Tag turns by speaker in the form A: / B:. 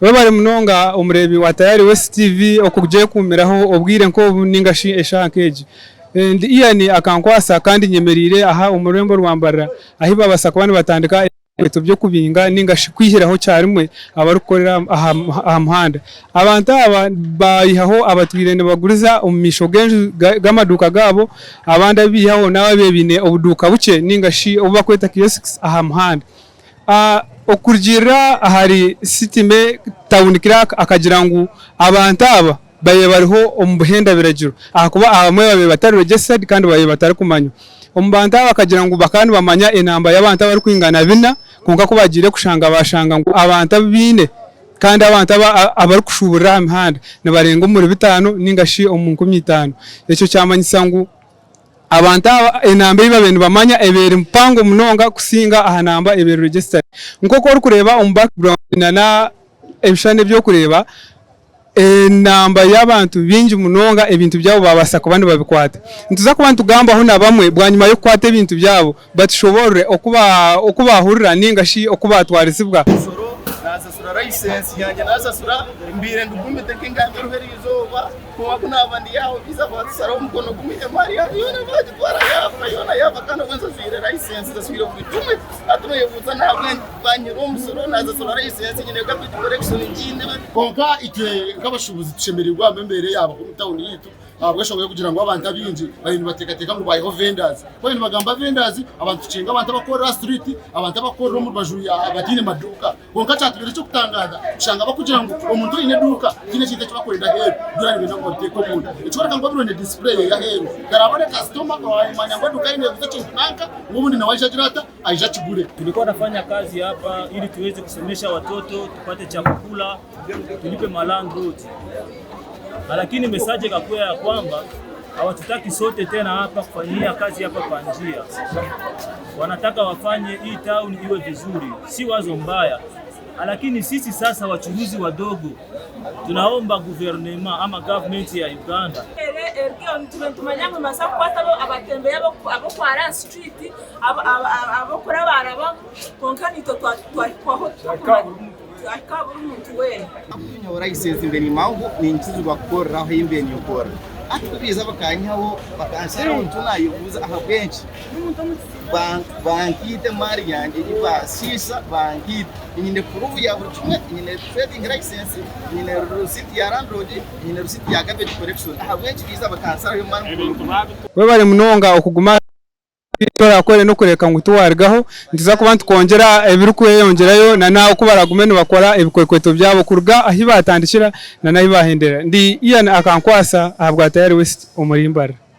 A: bari munonga umurebi wa Tayari West TV okuje kumiraho obwire nko ningashi eshankeje ndi iyani akankwasa kandi nyemerire aha umurembo rwambara ahiba basakabani batandika eto byo kubinga ningashi kwihiraho cyarimwe abarukorera aha muhanda abantu aba bayihaho abatwirene baguriza umisho genje gamaduka gabo abandi bihaho nababebine obuduka buke ningashi obakweta kiosks aha muhanda okurjira ahari sitime town crack akagira ngo abantu aba baye bariho omubuhenda birajiro akuba abamwe babe batari registered kandi baye batari kumanya ombanta aba akagira ngo bakandi bamanya enamba y'abantu bari kwingana bina kunga ko bagire kushanga bashanga ngo abantu bine kandi abantu abari kushubura amahanda nabarenga muri 5 ningashi omunku 5 ecyo cyamanyisa ngo abantu enamba y'ibabene bamanya ebere mpango munonga kusinga ahanamba ebere register nkoko uri kureba background na ebishane byo kureba enamba y'abantu bingi munonga ebintu byabo babasa kubandi babikwata ntuza kubantu gamba ho nabamwe bwanyuma yo kwata ebintu byabo batishobore okuba hurira ningashi okuba twarisibwa
B: nasasura license yanjye nasasura imbire ndugumbe tekinga ruherizoba kuba kuna abandi yaho biza kwatsara umukono kumije Maria yona baje twara yava kana kwenza zire license zasubira kubitumwe atuye buza nabwe banyiro umusoro nasasura license nyine kapiti correction njinde konka ite nk'abashubuzi tushemerirwa mbere yabo ku town yitu abashoboye kugira ngo abantu abinji bayini batekateka ngo bayiho vendors kwene bagamba vendors abantu cenga abantu bakora street abantu bakora mu bajuru abatine maduka konka cyatubere cyo kutangaza shanga bakugira ngo umuntu ine duka kine cyita cyo bakorera hero durani bina ngo teko umuntu icyoreka ngo birone display ya hero garabone customer kwayimanya ngo duka ine gusa cyo nanka ubundi na waisha jirata aisha kigure.
C: Tulikuwa nafanya kazi hapa ili tuweze kusomesha watoto tupate chakula tulipe malandro, lakini message kakuwa ya kwamba hawatutaki sote tena hapa kufanyia kazi hapa kwa njia. Wanataka wafanye hii town iwe vizuri, si wazo mbaya. Lakini sisi sasa wachuruzi wadogo tunaomba guvernema ama government ya Uganda
D: tumanyamwe masaku kwatabo abatembeye abo kwa Ran Street abo kora baraba konkani to twaho akaburu umuntu we
B: akunyora license imbere impamvu ni inkizi bakora aho imbere yokora atubiza bakanyaho bakansara umuntu nayivuza aha benshi bankite mari yanjye ibasisa bankite nyine kurubu ya burumwe nyine trading license nyine receipt ya landlord nyine receipt ya garbage collection aha benshi biza bakansara yo mari
A: we bari munonga okuguma tora kore no kureka ngo tuwargaho ndiza kubantu kongera ebirukuye yongerayo na nawo kubaragumene bakora ebikwekweto byabo kurga ahibatandikira na nahibahendera ndi iyana akankwasa ahabwa Tayari West umurimbara.